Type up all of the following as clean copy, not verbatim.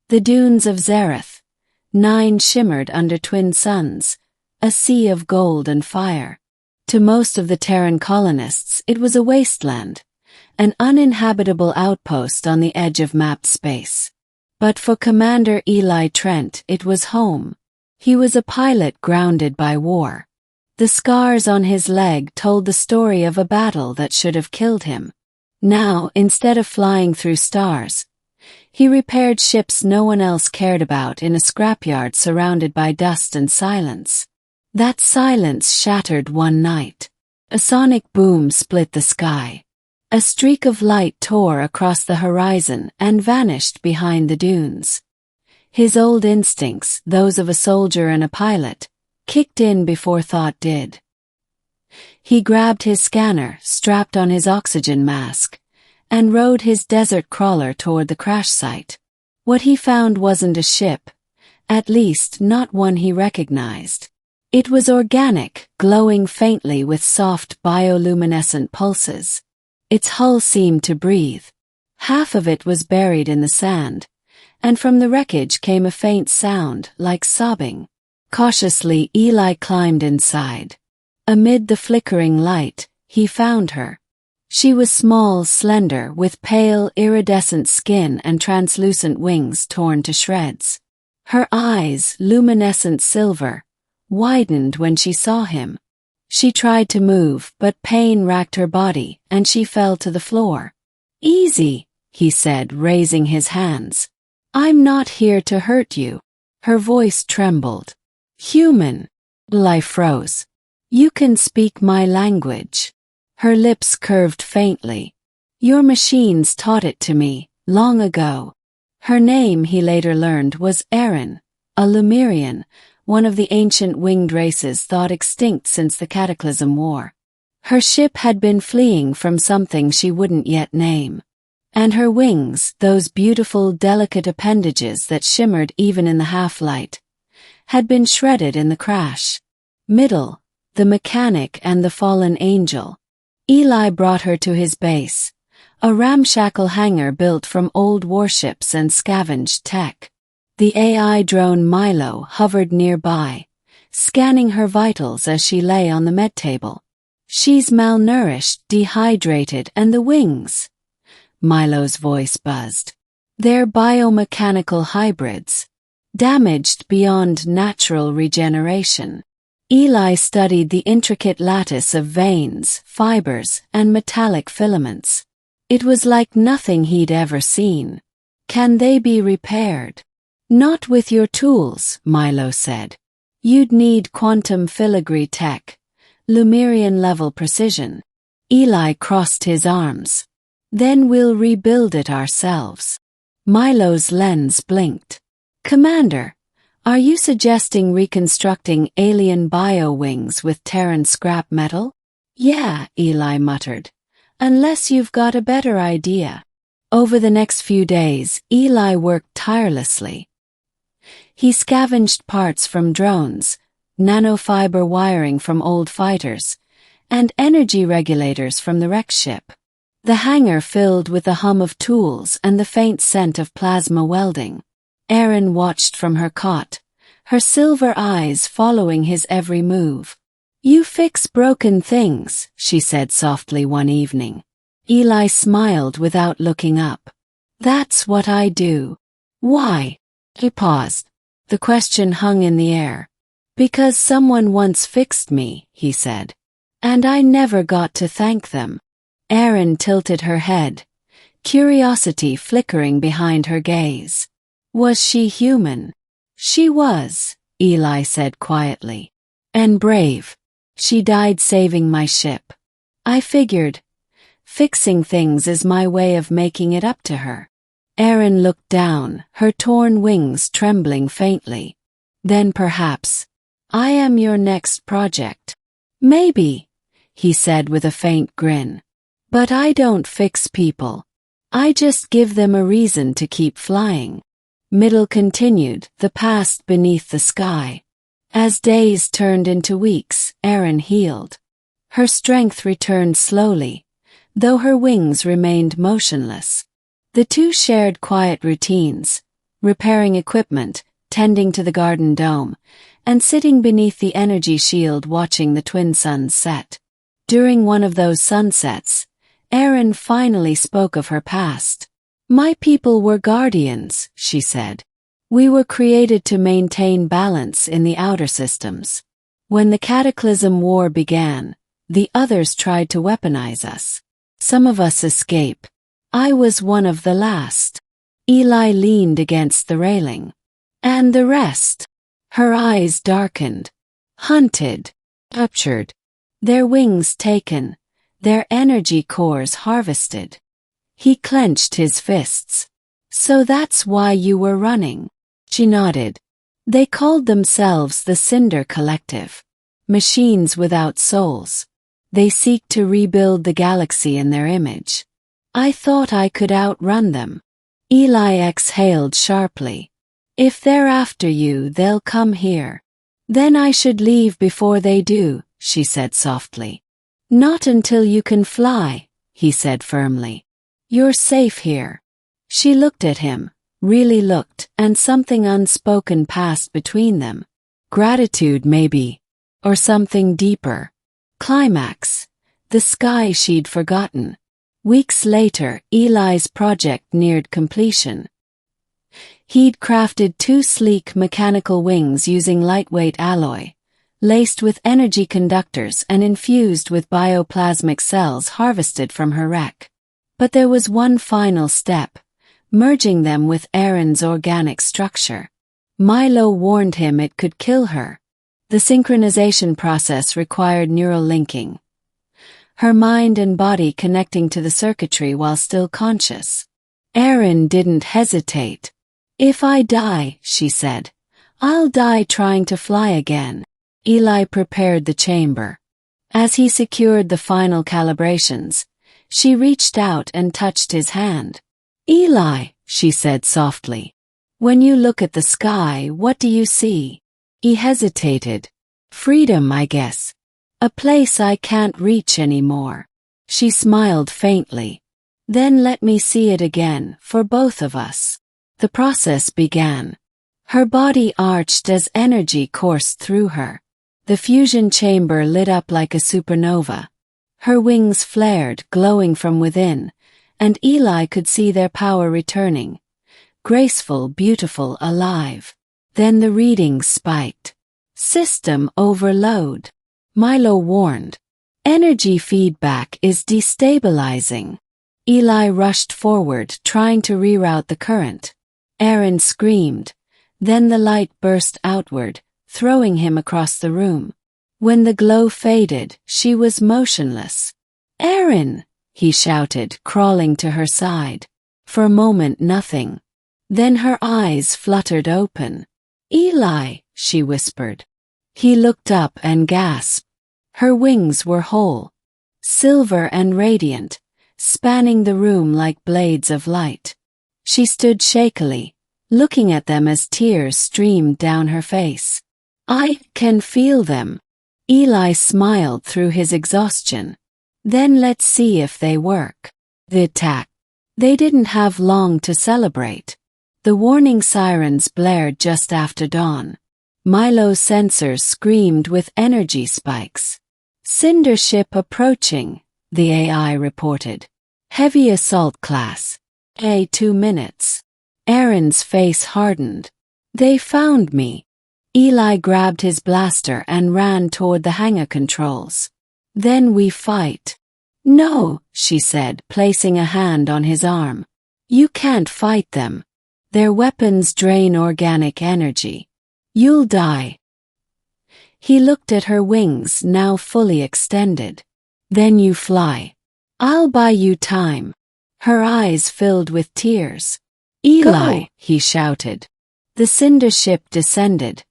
The dunes of Zareth, 9 shimmered under twin suns, a sea of gold and fire. To most of the Terran colonists it was a wasteland, an uninhabitable outpost on the edge of mapped space. But for Commander Eli Trent it was home. He was a pilot grounded by war. The scars on his leg told the story of a battle that should have killed him. Now, instead of flying through stars, he repaired ships no one else cared about in a scrapyard surrounded by dust and silence. That silence shattered one night. A sonic boom split the sky. A streak of light tore across the horizon and vanished behind the dunes. His old instincts, those of a soldier and a pilot, kicked in before thought did. He grabbed his scanner, strapped on his oxygen mask, and rode his desert crawler toward the crash site. What he found wasn't a ship, at least not one he recognized. It was organic, glowing faintly with soft bioluminescent pulses. Its hull seemed to breathe. Half of it was buried in the sand, and from the wreckage came a faint sound, like sobbing. Cautiously, Eli climbed inside. Amid the flickering light, he found her. She was small, slender, with pale, iridescent skin and translucent wings torn to shreds. Her eyes, luminescent silver, widened when she saw him. She tried to move, but pain racked her body, and she fell to the floor. "Easy," he said, raising his hands. "I'm not here to hurt you." Her voice trembled. "Human." Eli froze. "You can speak my language." Her lips curved faintly. "Your machines taught it to me, long ago." Her name, he later learned, was Erin, a Lemurian, one of the ancient winged races thought extinct since the Cataclysm War. Her ship had been fleeing from something she wouldn't yet name. And her wings, those beautiful, delicate appendages that shimmered even in the half-light, had been shredded in the crash. Middle, the mechanic and the fallen angel. Eli brought her to his base, a ramshackle hangar built from old warships and scavenged tech. The AI drone Milo hovered nearby, scanning her vitals as she lay on the med table. "She's malnourished, dehydrated, and the wings," Milo's voice buzzed. "They're biomechanical hybrids, damaged beyond natural regeneration." Eli studied the intricate lattice of veins, fibers, and metallic filaments. It was like nothing he'd ever seen. "Can they be repaired?" "Not with your tools," Milo said. "You'd need quantum filigree tech, Lemurian-level precision." Eli crossed his arms. "Then we'll rebuild it ourselves." Milo's lens blinked. "Commander, are you suggesting reconstructing alien bio-wings with Terran scrap metal?" "Yeah," Eli muttered. "Unless you've got a better idea." Over the next few days, Eli worked tirelessly. He scavenged parts from drones, nanofiber wiring from old fighters, and energy regulators from the wrecked ship. The hangar filled with the hum of tools and the faint scent of plasma welding. Erin watched from her cot, her silver eyes following his every move. "You fix broken things," she said softly one evening. Eli smiled without looking up. "That's what I do." "Why?" He paused. The question hung in the air. "Because someone once fixed me," he said. "And I never got to thank them." Erin tilted her head, curiosity flickering behind her gaze. "Was she human?" "She was," Eli said quietly. "And brave. She died saving my ship. I figured, fixing things is my way of making it up to her." Erin looked down, her torn wings trembling faintly. "Then perhaps I am your next project." "Maybe," he said with a faint grin. "But I don't fix people. I just give them a reason to keep flying." Middle continued, the past beneath the sky. As days turned into weeks, Erin healed. Her strength returned slowly, though her wings remained motionless. The two shared quiet routines, repairing equipment, tending to the garden dome, and sitting beneath the energy shield watching the twin suns set. During one of those sunsets, Erin finally spoke of her past. "My people were guardians," she said. "We were created to maintain balance in the outer systems. When the Cataclysm War began, the others tried to weaponize us. Some of us escape. I was one of the last." Eli leaned against the railing. "And the rest?" Her eyes darkened. "Hunted. Captured. Their wings taken. Their energy cores harvested." He clenched his fists. "So that's why you were running?" She nodded. "They called themselves the Cinder Collective. Machines without souls. They seek to rebuild the galaxy in their image. I thought I could outrun them." Eli exhaled sharply. "If they're after you, they'll come here." "Then I should leave before they do," she said softly. "Not until you can fly," he said firmly. "You're safe here." She looked at him, really looked, and something unspoken passed between them. Gratitude, maybe. Or something deeper. Climax. The sky she'd forgotten. Weeks later, Eli's project neared completion. He'd crafted 2 sleek mechanical wings using lightweight alloy, laced with energy conductors and infused with bioplasmic cells harvested from her wreck. But there was one final step, merging them with Erin's organic structure. Milo warned him it could kill her. The synchronization process required neural linking, her mind and body connecting to the circuitry while still conscious. Erin didn't hesitate. "If I die," she said, "I'll die trying to fly again." Eli prepared the chamber. As he secured the final calibrations, she reached out and touched his hand. "Eli," she said softly, "when you look at the sky, what do you see?" He hesitated. "Freedom, I guess. A place I can't reach anymore." She smiled faintly. "Then let me see it again, for both of us." The process began. Her body arched as energy coursed through her. The fusion chamber lit up like a supernova. Her wings flared, glowing from within, and Eli could see their power returning. Graceful, beautiful, alive. Then the readings spiked. "System overload," Milo warned. "Energy feedback is destabilizing." Eli rushed forward, trying to reroute the current. Erin screamed. Then the light burst outward, throwing him across the room. When the glow faded, she was motionless. "Erin!" he shouted, crawling to her side. For a moment, nothing. Then her eyes fluttered open. "Eli," she whispered. He looked up and gasped. Her wings were whole, silver and radiant, spanning the room like blades of light. She stood shakily, looking at them as tears streamed down her face. "I can feel them." Eli smiled through his exhaustion. "Then let's see if they work." The attack. They didn't have long to celebrate. The warning sirens blared just after dawn. Milo's sensors screamed with energy spikes. "Cinder ship approaching," the AI reported. "Heavy assault class. 2 minutes." Erin's face hardened. "They found me." Eli grabbed his blaster and ran toward the hangar controls. "Then we fight." "No," she said, placing a hand on his arm. "You can't fight them. Their weapons drain organic energy. You'll die." He looked at her wings, now fully extended. "Then you fly. I'll buy you time." Her eyes filled with tears. "Eli," he shouted. The cinder ship descended,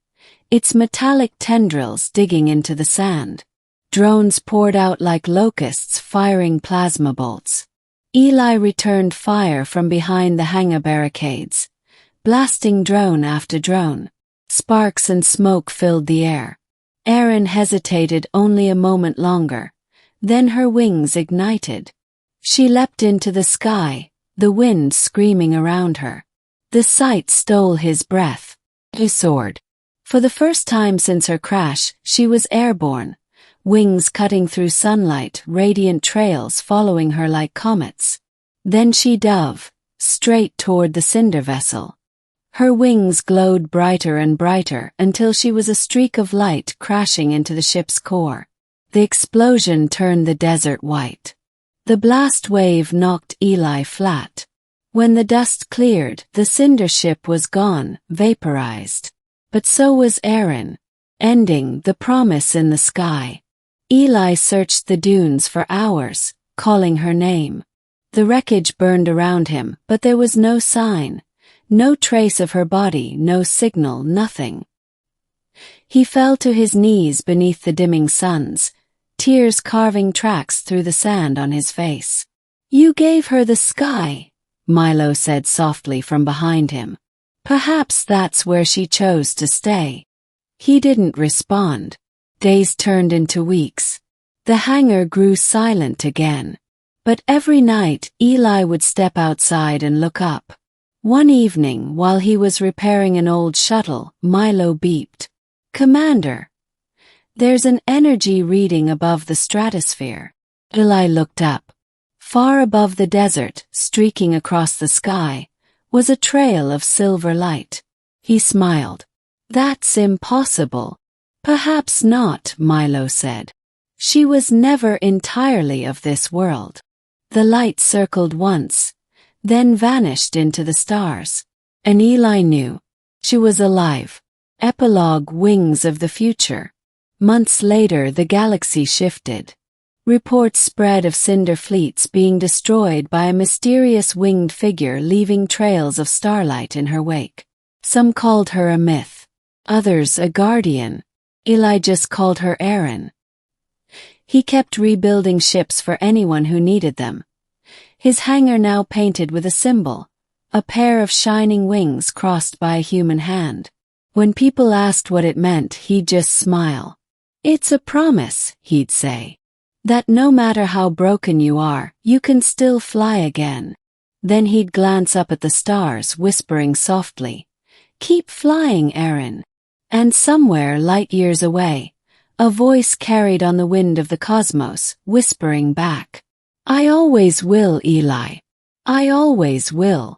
its metallic tendrils digging into the sand. Drones poured out like locusts, firing plasma bolts. Eli returned fire from behind the hangar barricades, blasting drone after drone. Sparks and smoke filled the air. Erin hesitated only a moment longer. Then her wings ignited. She leapt into the sky, the wind screaming around her. The sight stole his breath. He soared. For the first time since her crash, she was airborne, wings cutting through sunlight, radiant trails following her like comets. Then she dove, straight toward the cinder vessel. Her wings glowed brighter and brighter until she was a streak of light crashing into the ship's core. The explosion turned the desert white. The blast wave knocked Eli flat. When the dust cleared, the cinder ship was gone, vaporized. But so was Aaron, ending the promise in the sky. Eli searched the dunes for hours, calling her name. The wreckage burned around him, but there was no sign. No trace of her body, no signal, nothing. He fell to his knees beneath the dimming suns, tears carving tracks through the sand on his face. "You gave her the sky," Milo said softly from behind him. "Perhaps that's where she chose to stay." He didn't respond. Days turned into weeks. The hangar grew silent again. But every night, Eli would step outside and look up. One evening, while he was repairing an old shuttle, Milo beeped. "Commander, there's an energy reading above the stratosphere." Eli looked up. Far above the desert, streaking across the sky, was a trail of silver light. He smiled. "That's impossible." "Perhaps not," Milo said. "She was never entirely of this world." The light circled once, then vanished into the stars. And Eli knew. She was alive. Epilogue: Wings of the Future. Months later, the galaxy shifted. Reports spread of cinder fleets being destroyed by a mysterious winged figure leaving trails of starlight in her wake. Some called her a myth. Others a guardian. Eli just called her Aaron. He kept rebuilding ships for anyone who needed them. His hangar now painted with a symbol, a pair of shining wings crossed by a human hand. When people asked what it meant, he'd just smile. "It's a promise," he'd say, "that no matter how broken you are, you can still fly again." Then he'd glance up at the stars, whispering softly, "Keep flying, Aaron." And somewhere light years away, a voice carried on the wind of the cosmos, whispering back, "I always will, Eli. I always will."